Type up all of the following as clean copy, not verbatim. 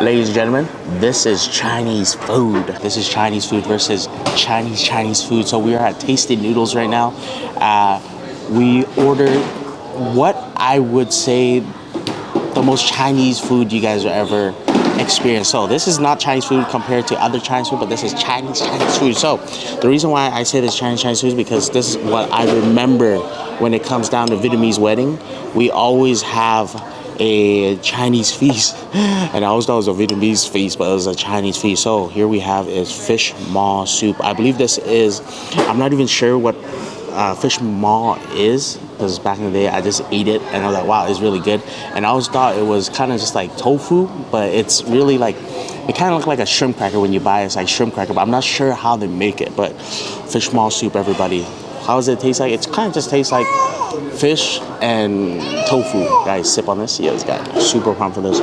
Ladies and gentlemen, this is Chinese food. This is Chinese food versus Chinese food. So we are at Tasted Noodles right now. We ordered what I would say the most Chinese food you guys will ever experience. So this is not Chinese food compared to other Chinese food, but this is Chinese food. So the reason why I say this Chinese food is because this is what I remember when it comes down to Vietnamese wedding. We always have a Chinese feast, and I always thought it was a Vietnamese feast, but it was a Chinese feast. So here we have is fish maw soup. I believe this is, I'm not even sure what fish maw is, because back in the day I just ate it and I was like, wow, it's really good. And I always thought it was kind of just like tofu, but it's really like, it kind of looks like a shrimp cracker when you buy it. It's like shrimp cracker, but I'm not sure how they make it. But fish maw soup, everybody, how does it taste like? It kind of just tastes like fish and tofu. Guys, sip on this. Yeah, this guy super pumped for this.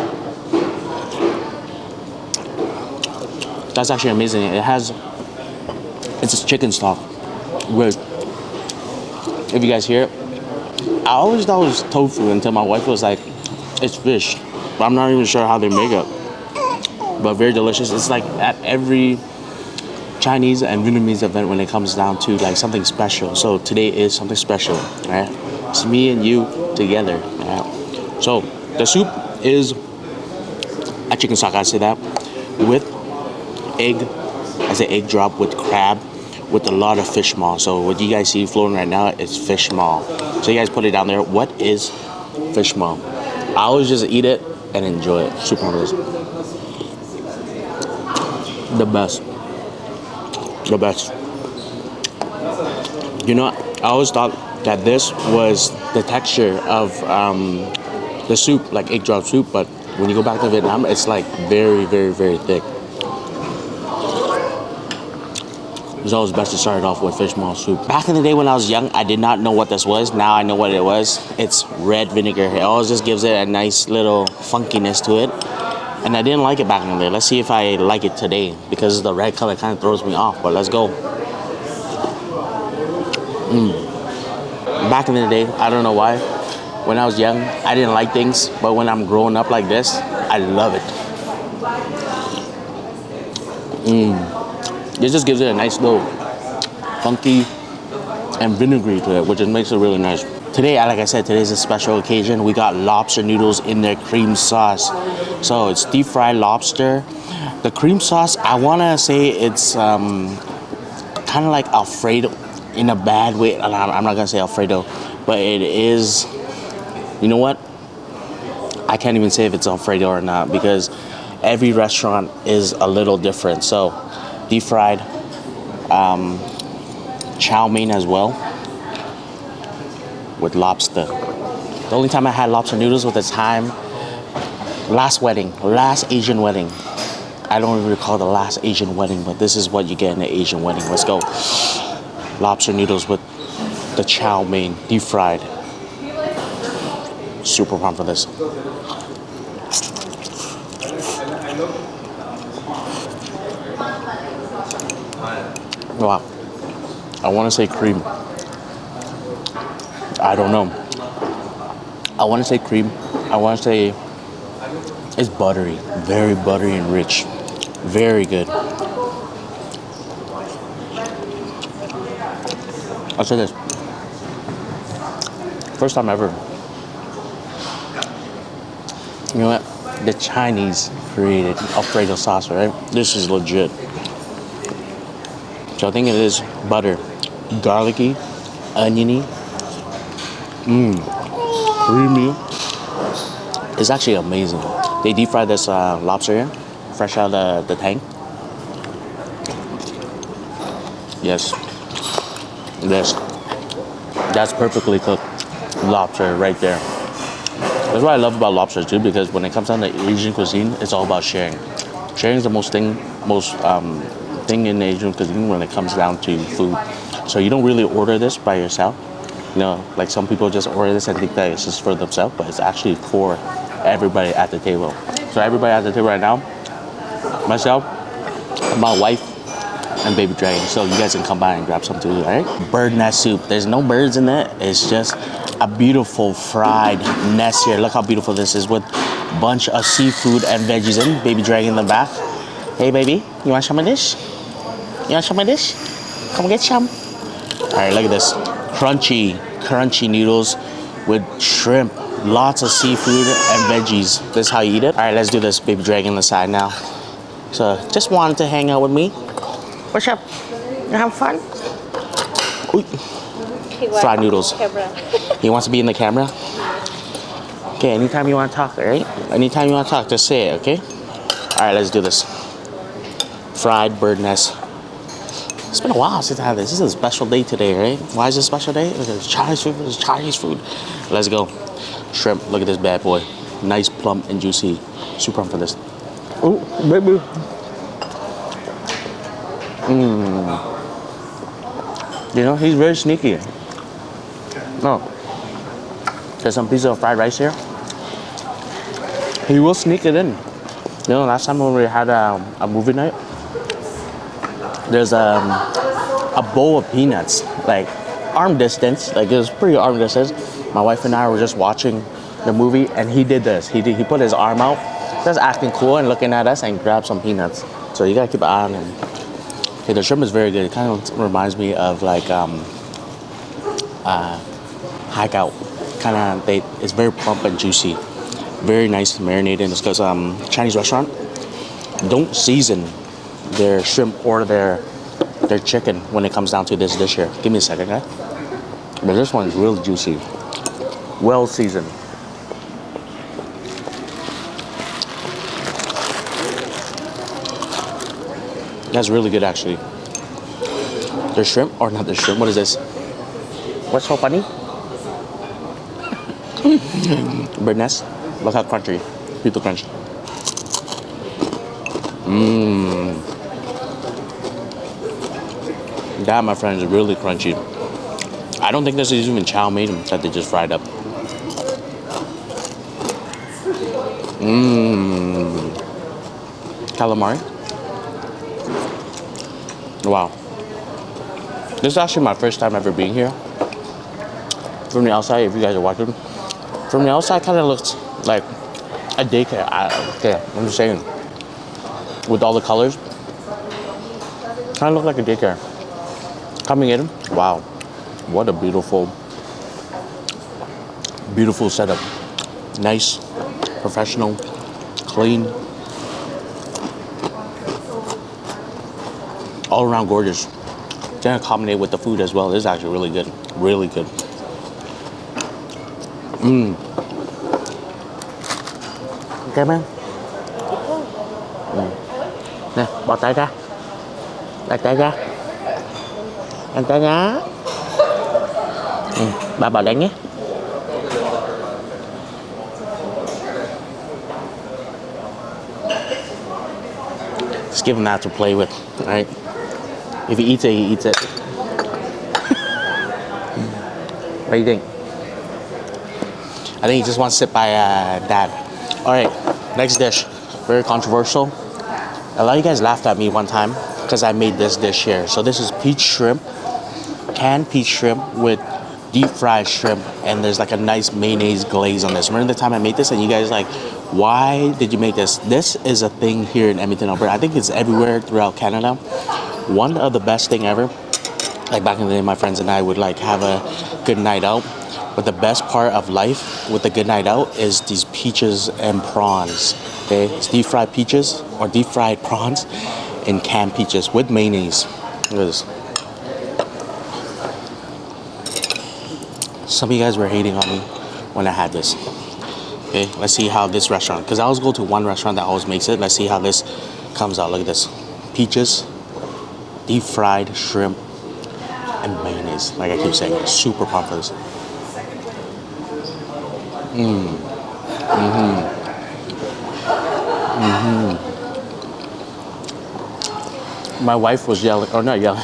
That's actually amazing. It's a chicken stock with, if you guys hear it, I always thought it was tofu until my wife was like, it's fish. But I'm not even sure how they make it. But very delicious. It's like at every Chinese and Vietnamese event when it comes down to like something special. So today is something special, right? It's me and you together. Right? So the soup is a chicken stock, I say that, with egg. I say egg drop with crab, with a lot of fish maw. So what you guys see floating right now is fish maw. So you guys put it down there. What is fish maw? I always just eat it and enjoy it. Super amazing. The best. The best. You know, I always thought that this was the texture of the soup, like egg drop soup, but when you go back to Vietnam, it's like very, very, very thick. It's always best to start it off with fish maw soup. Back in the day when I was young, I did not know what this was. Now I know what it was. It's red vinegar. It always just gives it a nice little funkiness to it. And I didn't like it back in the day. Let's see if I like it today, because the red color kind of throws me off, but let's go. Back in the day, I don't know why, when I was young, I didn't like things, but when I'm growing up like this, I love it. It just gives it a nice little funky and vinegary to it, which just makes it really nice. Today, like I said, today's a special occasion. We got lobster noodles in their cream sauce. So it's deep fried lobster. The cream sauce, I want to say it's kind of like Alfredo in a bad way. I'm not going to say Alfredo, but it is, you know what? I can't even say if it's Alfredo or not, because every restaurant is a little different. So deep fried chow mein as well, with lobster. The only time I had lobster noodles was the time, last Asian wedding. I don't even recall the last Asian wedding, but this is what you get in an Asian wedding. Let's go. Lobster noodles with the chow mein, deep fried. Super pumped for this. Wow. I want to say cream. I don't know. I want to say cream. I want to say it's buttery. Very buttery and rich. Very good. I'll say this. First time ever. You know what? The Chinese created Alfredo sauce, right? This is legit. So I think it is butter. Garlicky, oniony, creamy. It's actually amazing. They deep fried this lobster here, fresh out of the tank. Yes, that's perfectly cooked lobster right there. That's what I love about lobster too, because when it comes down to Asian cuisine, it's all about sharing. Sharing is the most thing in Asian cuisine when it comes down to food. So you don't really order this by yourself. You know, like some people just order this and think that it's just for themselves, but it's actually for everybody at the table. So everybody at the table right now, myself, my wife, and baby dragon. So you guys can come by and grab some too, all right? Bird nest soup. There's no birds in it. It's just a beautiful fried nest here. Look how beautiful this is with bunch of seafood and veggies in. Baby dragon in the back. Hey baby, you want some of this? You want some of this? Come get some. All right, look at this. Crunchy noodles with shrimp. Lots of seafood and veggies. This is how you eat it. All right, let's do this. Baby dragon on the side now. So just wanted to hang out with me. What's up? You have fun? Ooh. Fried noodles. He wants to be in the camera? Okay, anytime you want to talk, all right? Anytime you want to talk, just say it, okay? All right, let's do this. Fried bird nest. It's been a while since I had this. This is a special day today, right? Why is it a special day? Because it's Chinese food. It's Chinese food. Let's go. Shrimp. Look at this bad boy. Nice, plump, and juicy. Super pumped for this. Oh, baby. You know, he's very sneaky. No. There's some piece of fried rice here. He will sneak it in. You know, last time when we had a movie night, there's a bowl of peanuts, like arm distance, like it was pretty arm distance. My wife and I were just watching the movie, and he did this. He put his arm out, just acting cool and looking at us, and grabbed some peanuts. So you gotta keep an eye on him. Okay, the shrimp is very good. It kind of reminds me of like hagout. Kind of, it's very plump and juicy. Very nice marinated. It's because Chinese restaurant don't season their shrimp or their chicken when it comes down to this dish here. Give me a second, guys. But this one is really juicy. Well seasoned. That's really good, actually. The shrimp, or not the shrimp, what is this? What's so funny? Bird nest. Look how crunchy. People crunch. That, my friends, is really crunchy. I don't think this is even chow mein that they just fried up. Calamari. Wow. This is actually my first time ever being here. From the outside, if you guys are watching, from the outside, kind of looks like a daycare. Okay, I'm just saying. With all the colors, kind of look like a daycare. Coming in, wow, what a beautiful setup. Nice, professional, clean, all around gorgeous. Then accommodate with the food as well. This is actually really good, really good. Ok em. Nè, bỏ tay ra. Đặt tay ra. Đặt tay ra. Bà bỏ đánh nhé. Just give him that to play with, right? If he eats it, he eats it. What do you think? I think he just wants to sit by Dad. All right, next dish. Very controversial. A lot of you guys laughed at me one time because I made this dish here. So this is peach shrimp, canned peach shrimp with deep fried shrimp, and there's like a nice mayonnaise glaze on this. Remember the time I made this and you guys like, why did you make this? This is a thing here in Edmonton, Alberta. I think it's everywhere throughout Canada. One of the best thing ever. Like back in the day, my friends and I would like have a good night out. But the best part of life with a good night out is these peaches and prawns. Okay, it's deep fried peaches or deep fried prawns and canned peaches with mayonnaise. Look at this. Some of you guys were hating on me when I had this. Okay, let's see how this restaurant, because I always go to one restaurant that always makes it. Let's see how this comes out. Look at this. Peaches, deep fried shrimp, and mayonnaise. Like I keep saying, super pumped for this. My wife was yelling, or not yelling,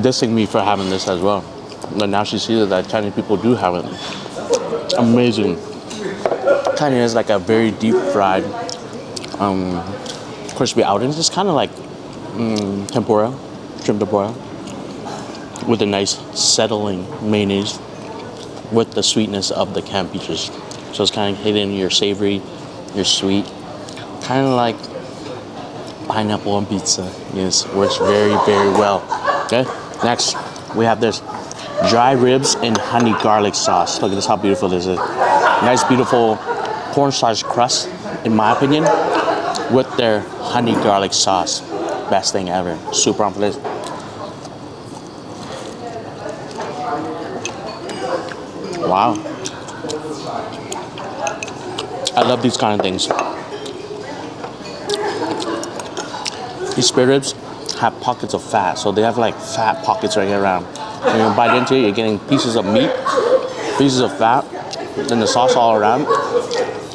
dissing me for having this as well. But now she sees that Chinese people do have it. Amazing. Kind of is like a very deep fried, crispy outing. It's kind of like tempura, shrimp tempura, with a nice settling mayonnaise with the sweetness of the canned peaches. So it's kind of hitting your savory You're sweet. Kind of like pineapple on pizza. Yes, works very, very well. Okay, next we have this dry ribs and honey garlic sauce. Look at this, how beautiful this is. Nice, beautiful cornstarch crust, in my opinion, with their honey garlic sauce. Best thing ever. Super on for this. Wow. I love these kind of things. These spare ribs have pockets of fat, so they have like fat pockets right here around. When you bite into it, you're getting pieces of meat, pieces of fat, then the sauce all around.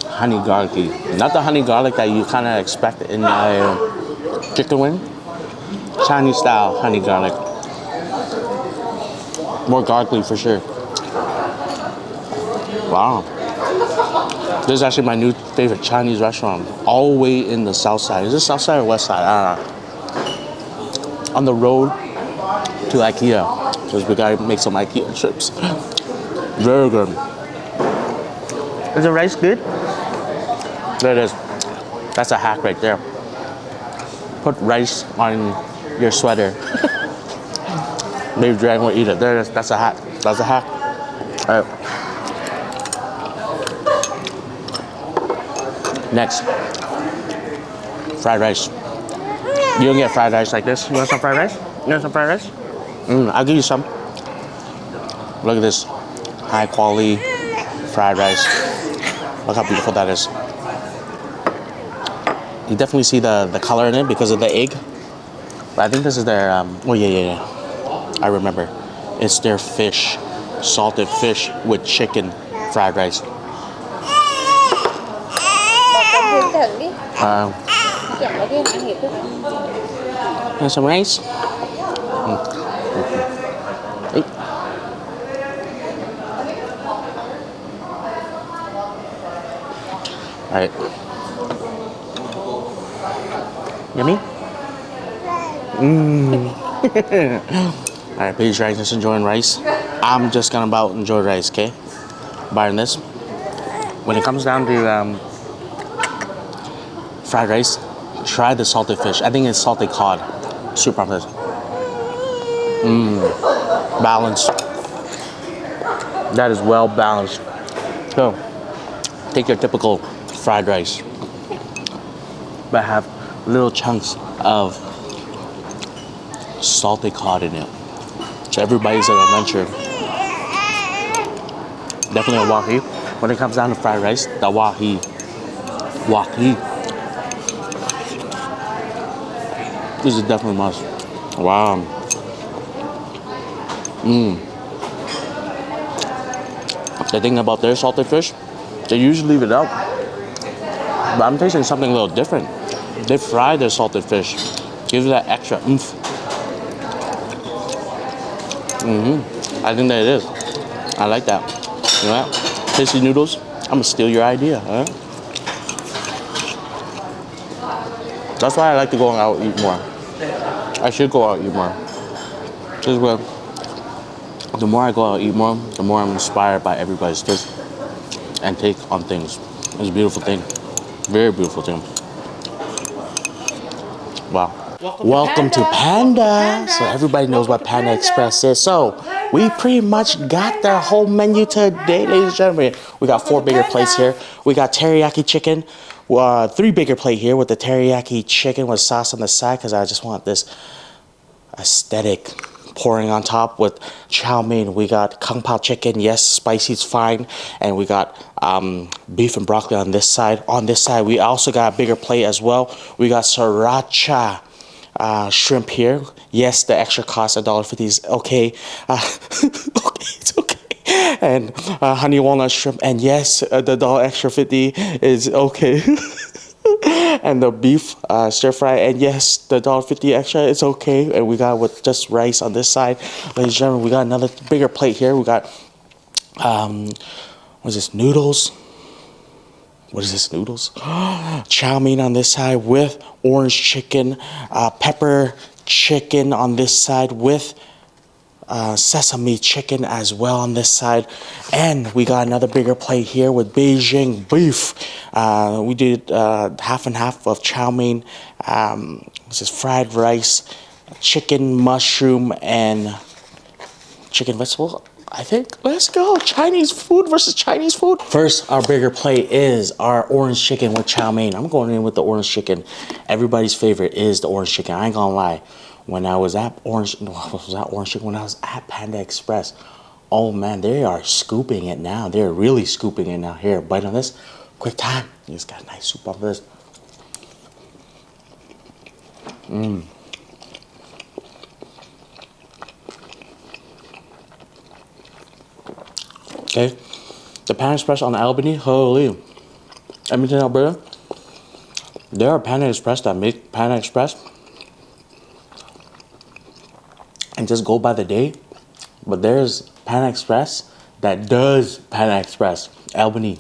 Honey garlicky. Not the honey garlic that you kind of expect in a chicken wing. Chinese style honey garlic. More garlicky for sure. Wow. This is actually my new favorite Chinese restaurant. All the way in the south side. Is this south side or west side? I don't know. On the road to IKEA. Because we gotta make some IKEA trips. Very good. Is the rice good? There it is. That's a hack right there. Put rice on your sweater. Maybe Dragon will eat it. There it is. That's a hack. That's a hack. All right. Next, fried rice. You don't get fried rice like this. You want some fried rice? You want some fried rice? I'll give you some. Look at this, high quality fried rice. Look how beautiful that is. You definitely see the color in it because of the egg. But I think this is their, oh yeah. I remember. It's their fish, salted fish with chicken fried rice. Here's some rice. All right. Yummy? All right, please, guys, just enjoying rice. I'm just gonna about enjoy rice, okay? Buying this. When it comes down to fried rice, try the salted fish. I think it's salted cod. Super on this. Balanced. That is well balanced. So, take your typical fried rice, but have little chunks of salted cod in it. So everybody's an adventure. Definitely a wahi. When it comes down to fried rice, the wahi. This is definitely a must. Wow. The thing about their salted fish, they usually leave it out. But I'm tasting something a little different. They fry their salted fish. Gives it that extra oomph. I think that it is. I like that. You know what? Tasty noodles, I'm gonna steal your idea, huh? That's why I like to go out and eat more. I should go out and eat more. Just where the more I go out and eat more, the more I'm inspired by everybody's taste and take on things. It's a beautiful thing. Very beautiful thing. Wow. Welcome to Panda. So everybody knows what Panda Express is. So we pretty much got the whole menu today, ladies and gentlemen. We got 4 bigger plates here. We got teriyaki chicken. 3 bigger plate here with the teriyaki chicken with sauce on the side because I just want this aesthetic pouring on top with chow mein. We got kung pao chicken. Yes, spicy's fine. And we got beef and broccoli on this side. On this side, we also got a bigger plate as well. We got sriracha shrimp here. Yes, the extra cost $1.50 is okay. Okay, it's okay. And honey walnut shrimp. And yes, the $1.50 is okay. And the beef stir fry, and yes, the $1.50 extra is okay. And we got with just rice on this side. Ladies and gentlemen, we got another bigger plate here. We got what is this, noodles? What is this, noodles? Chow mein on this side with orange chicken, pepper chicken on this side with sesame chicken as well on this side. And we got another bigger plate here with Beijing beef. We did half and half of chow mein. This is fried rice, chicken, mushroom, and chicken vegetable, I think. Let's go. Chinese food versus Chinese food. First, our bigger plate is our orange chicken with chow mein. I'm going in with the orange chicken. Everybody's favorite is the orange chicken. I ain't gonna lie. When I was at Orange, no, was that orange chicken? When I was at Panda Express, oh man, they are scooping it now. They're really scooping it now. Here, bite on this. Quick time. You just got a nice soup off this. Okay, the Panda Express on Albany, holy, Edmonton, Alberta. There are Panda Express that make Panda Express and just go by the day, but there's Panda Express that does Panda Express, Albany.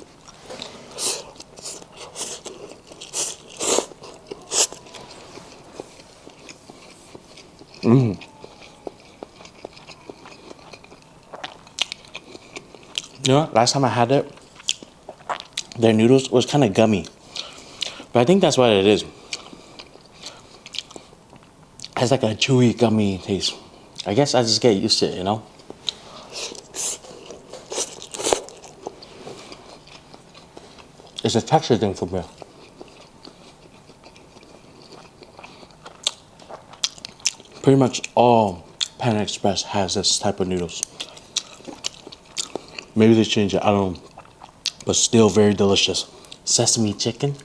You know, last time I had it, their noodles was kind of gummy. But I think that's what it is. It has like a chewy, gummy taste. I guess I just get used to it, you know? It's a texture thing for me. Pretty much all Panda Express has this type of noodles. Maybe they change it, I don't know. But still very delicious. Sesame chicken.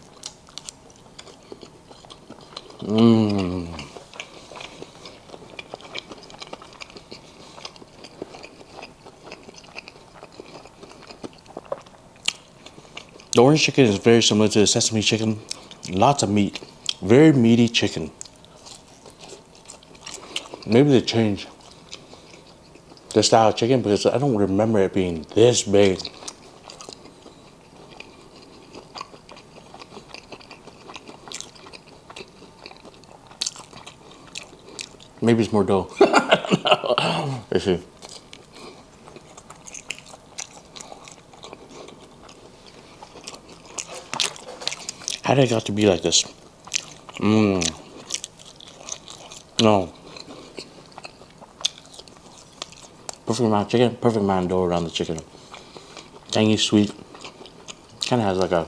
The orange chicken is very similar to the sesame chicken. Lots of meat. Very meaty chicken. Maybe they changed the style of chicken because I don't remember it being this big. Maybe it's more dough. I don't know. Let's see. How did it got to be like this? No. Perfect amount of chicken, perfect amount of dough around the chicken. Tangy, sweet. Kind of has like a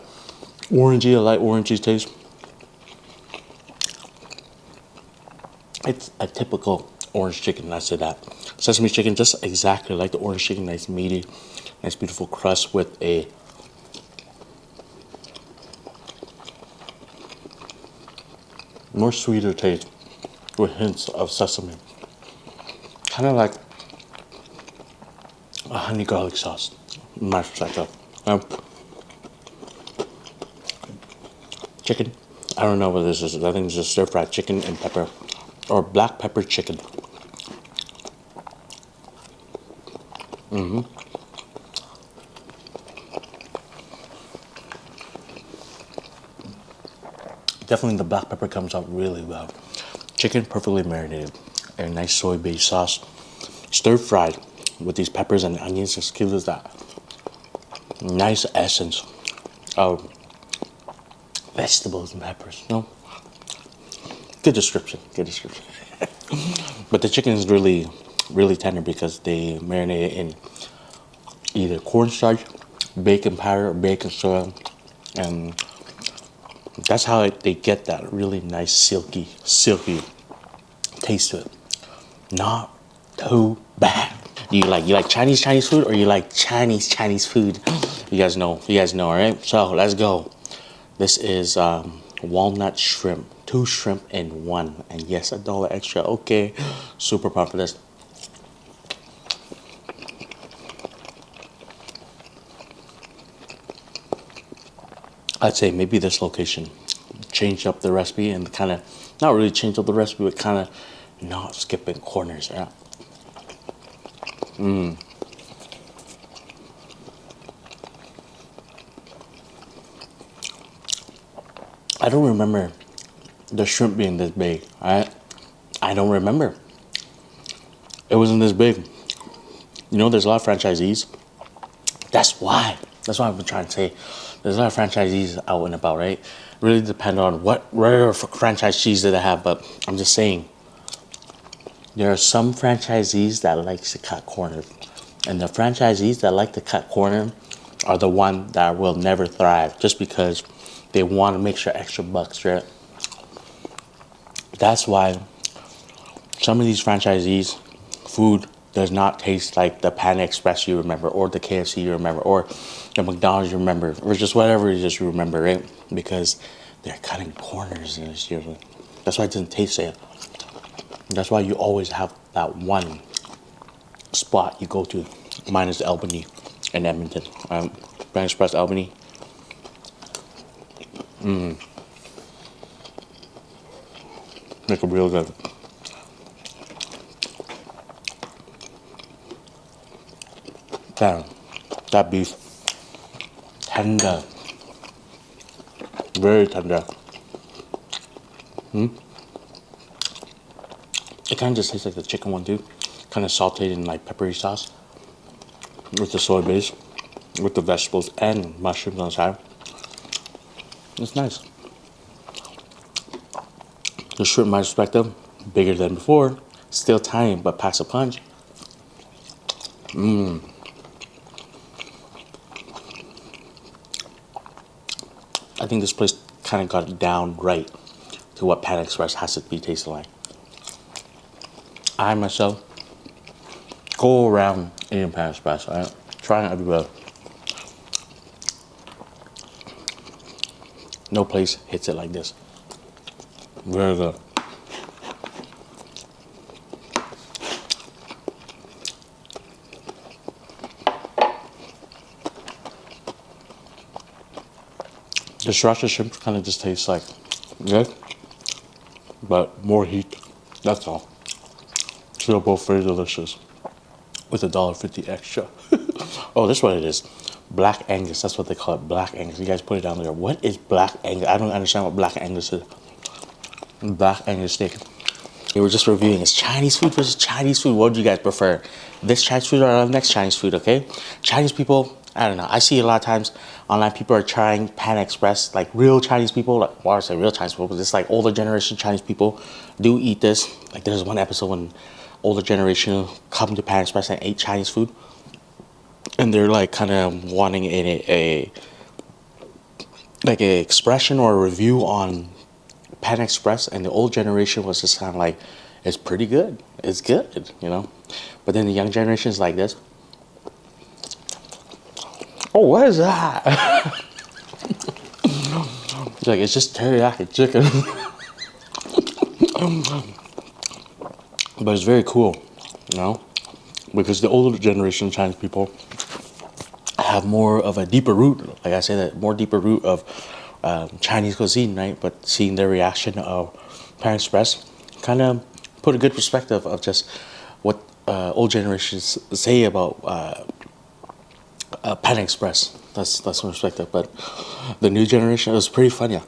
orangey, a light orangey taste. It's a typical orange chicken, I say that. Sesame chicken, just exactly like the orange chicken, nice meaty, nice beautiful crust with a more sweeter taste with hints of sesame. Kind of like a honey garlic sauce, in my perspective. Chicken, I don't know what this is. I think it's just stir fried chicken and pepper, or black pepper chicken. Definitely the black pepper comes out really well. Chicken perfectly marinated. A nice soy-based sauce. Stir fried with these peppers and onions just gives us that nice essence of vegetables and peppers. No? Good description. Good description. But the chicken is really, really tender because they marinate it in either cornstarch, bacon powder, or bacon soda, and that's how they get that really nice silky taste to it. Not too bad. You like Chinese food, or you like Chinese food? You guys know, all right? So let's go. This is walnut shrimp, 2 shrimp in 1, and yes, $1 extra. Okay, super pumped for this. I'd say maybe this location changed up the recipe and kind of, not really changed up the recipe, but kind of not skipping corners, right? I don't remember the shrimp being this big. I don't remember. it wasn't this big. You know, there's a lot of franchisees. That's why. That's what I've been trying to say. There's a lot of franchisees out and about, right? Really depend on what rare franchise cheese that they have, but I'm just saying there are some franchisees that likes to cut corners, and the franchisees that like to cut corner are the one that will never thrive just because they want to make sure extra bucks, right? That's why some of these franchisees food does not taste like the Panda Express you remember, or the KFC you remember, or the McDonald's you remember, or just whatever it is you remember, right? Because they're cutting corners in this usually. That's why it doesn't taste it. That's why you always have that one spot you go to. Mine is Albany and Edmonton. Panda Express Albany. Make it real good. Damn, that beef, tender, very tender. It kind of just tastes like the chicken one too, kind of sauteed in like peppery sauce with the soy base, with the vegetables and mushrooms on the side. It's nice. The shrimp, in my perspective, bigger than before, still tiny but packs a punch. I think this place kind of got it down right to what Panda Express has to be tasting like. I myself go around eating Panda Express, right? Trying everywhere. No place hits it like this. Very good. The sriracha shrimp kind of just tastes like good, but more heat. That's all. Still both very delicious with $1.50 extra. Oh, this is what it is. Black Angus. That's what they call it. Black Angus. You guys put it down there. What is Black Angus? I don't understand what Black Angus is. Black Angus steak. We were just reviewing. It's Chinese food versus Chinese food. What do you guys prefer? This Chinese food or our next Chinese food, okay? Chinese people, I don't know. I see a lot of times online people are trying Panda Express, like real Chinese people, like, well, I say real Chinese people, but it's like older generation Chinese people do eat this. Like there's one episode when older generation come to Panda Express and ate Chinese food. And they're like kind of wanting a like a expression or a review on Panda Express, and the old generation was just kind of like, it's pretty good, it's good, you know. But then the young generation is like this. Oh, what is that? It's like, it's just teriyaki chicken. But it's very cool, you know, because the older generation of Chinese people have more of a deeper root, like I say, that more deeper root of Chinese cuisine, right? But seeing their reaction of Panda Express kind of put a good perspective of just what old generations say about Panda Express. That's one perspective. But the new generation, it was pretty funny.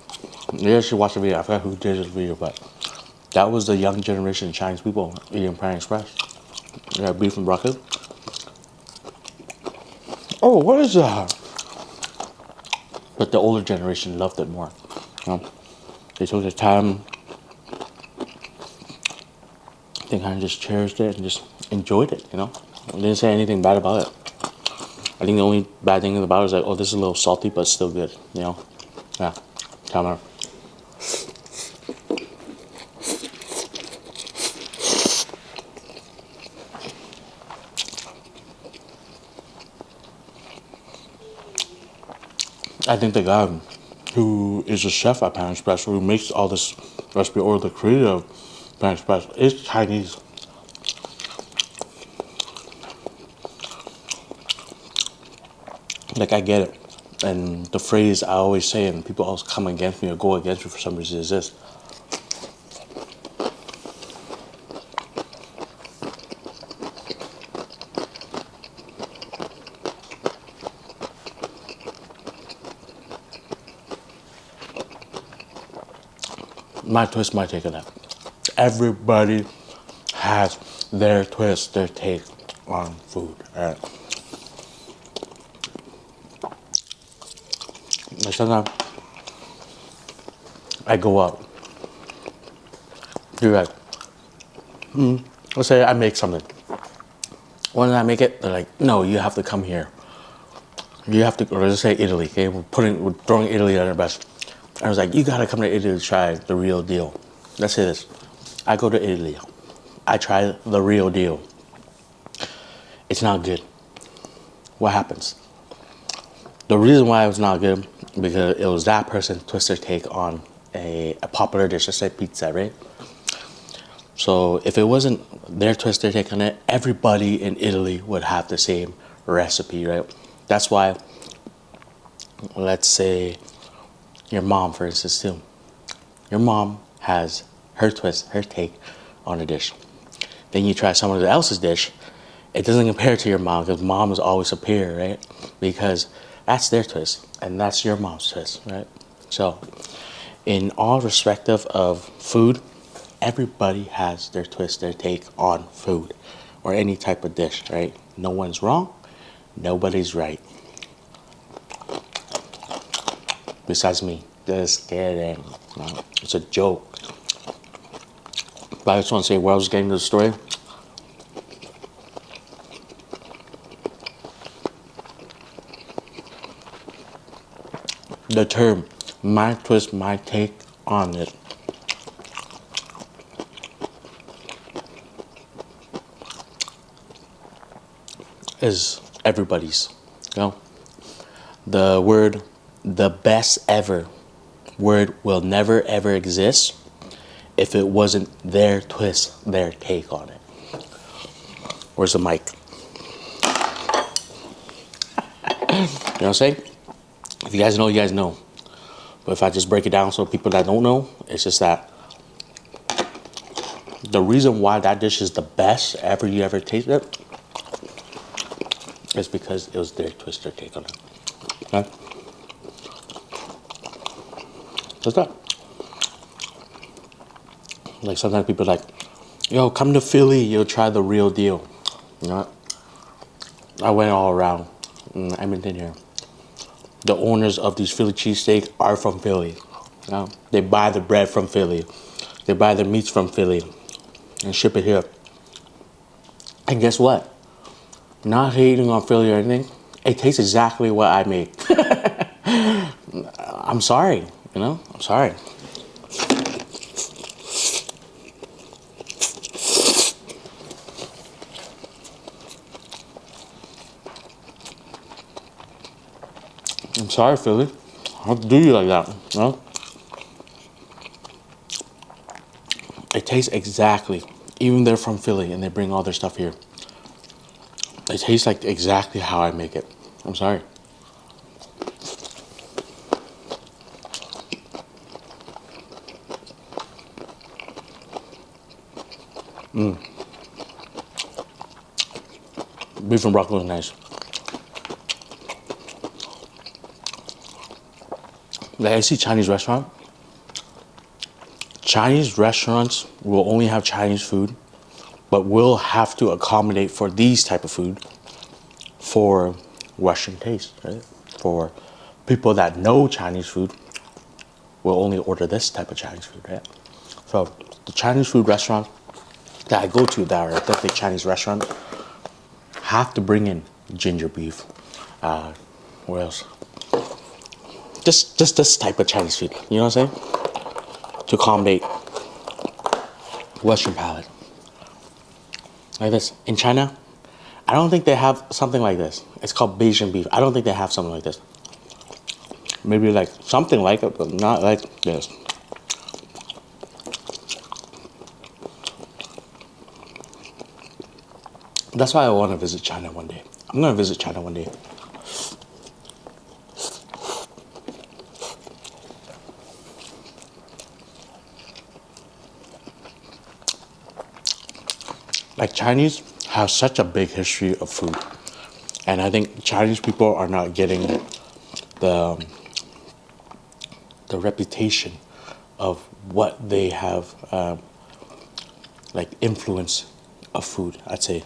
You guys should watch the video. I forgot who did this video, but that was the young generation of Chinese people eating Panda Express. You got beef and broccoli. Oh, what is that? But the older generation loved it more. You know? They took their time. They kind of just cherished it and just enjoyed it, you know? They didn't say anything bad about it. I think the only bad thing about it is like, oh, this is a little salty, but it's still good, you know? Yeah, come on. I think the guy who is a chef at Panda Express, who makes all this recipe, or the creator of Panda Express, is Chinese. Like, I get it. And the phrase I always say, and people always come against me or go against me for some reason, is this. My twist, my take on that. Everybody has their twist, their take on food. Right? Like sometimes I go out, you're like, let's say I make something. When I make it, they're like, no, you have to come here. You have to, or let's say Italy, okay? We're throwing Italy under the bus. I was like, you gotta come to Italy to try the real deal. Let's say this. I go to Italy. I try the real deal. It's not good. What happens? The reason why it was not good, because it was that person's twist their take on a popular dish, let's say pizza, right? So if it wasn't their twist their take on it, everybody in Italy would have the same recipe, right? That's why, let's say, your mom, for instance, too. Your mom has her twist, her take on a dish. Then you try someone else's dish, it doesn't compare to your mom because mom is always superior, right? Because that's their twist and that's your mom's twist, right? So, in all respective of food, everybody has their twist, their take on food or any type of dish, right? No one's wrong, nobody's right. Besides me, just kidding. No, it's a joke. But I just want to say where I was getting to the story. The term, my twist, my take on it, is everybody's. You know? The word, the best ever word will never ever exist if it wasn't their twist, their take on it. Where's the mic? You know what I'm saying? If you guys know, you guys know. But if I just break it down so people that don't know, it's just that the reason why that dish is the best ever you ever tasted it is because it was their twist, their take on it. Okay? That's that. Like sometimes people are like, yo, come to Philly, you'll try the real deal. You know what? I went all around Edmonton here. The owners of these Philly cheesesteak are from Philly. You know? They buy the bread from Philly. They buy the meats from Philly and ship it here. And guess what? Not hating on Philly or anything, it tastes exactly what I make. I'm sorry, you know? I'm sorry. I'm sorry, Philly. How do you like that? You know? It tastes exactly. Even they're from Philly and they bring all their stuff here. It tastes like exactly how I make it. I'm sorry. Beef and broccoli is nice. Like I see Chinese restaurants will only have Chinese food, but will have to accommodate for these type of food for Western taste, right? For people that know Chinese food will only order this type of Chinese food, right? So the Chinese food restaurants that I go to that are authentic Chinese restaurants have to bring in ginger beef. What else? Just this type of Chinese food, you know what I'm saying? To accommodate Western palate. Like this. In China, I don't think they have something like this. It's called Bayesian beef. I don't think they have something like this. Maybe like something like it, but not like this. That's why I want to visit China one day. I'm going to visit China one day. Like Chinese have such a big history of food. And I think Chinese people are not getting the reputation of what they have like influence of food, I'd say.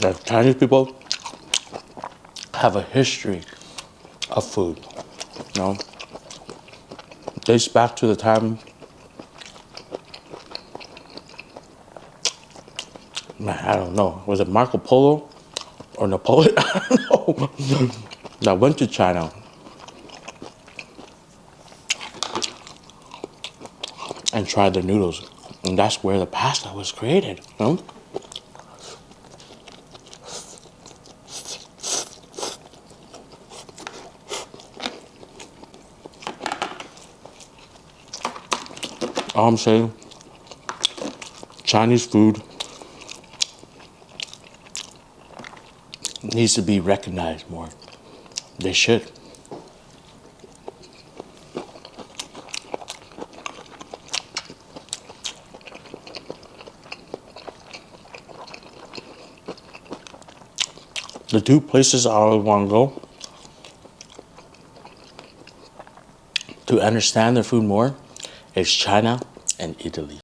The Chinese people have a history of food, you know. Dates back to the time, man, I don't know, was it Marco Polo or Napoleon? I don't know. That went to China and tried the noodles, and that's where the pasta was created, you know. All I'm saying, Chinese food needs to be recognized more. They should. The two places I always want to go to understand their food more is China and Italy.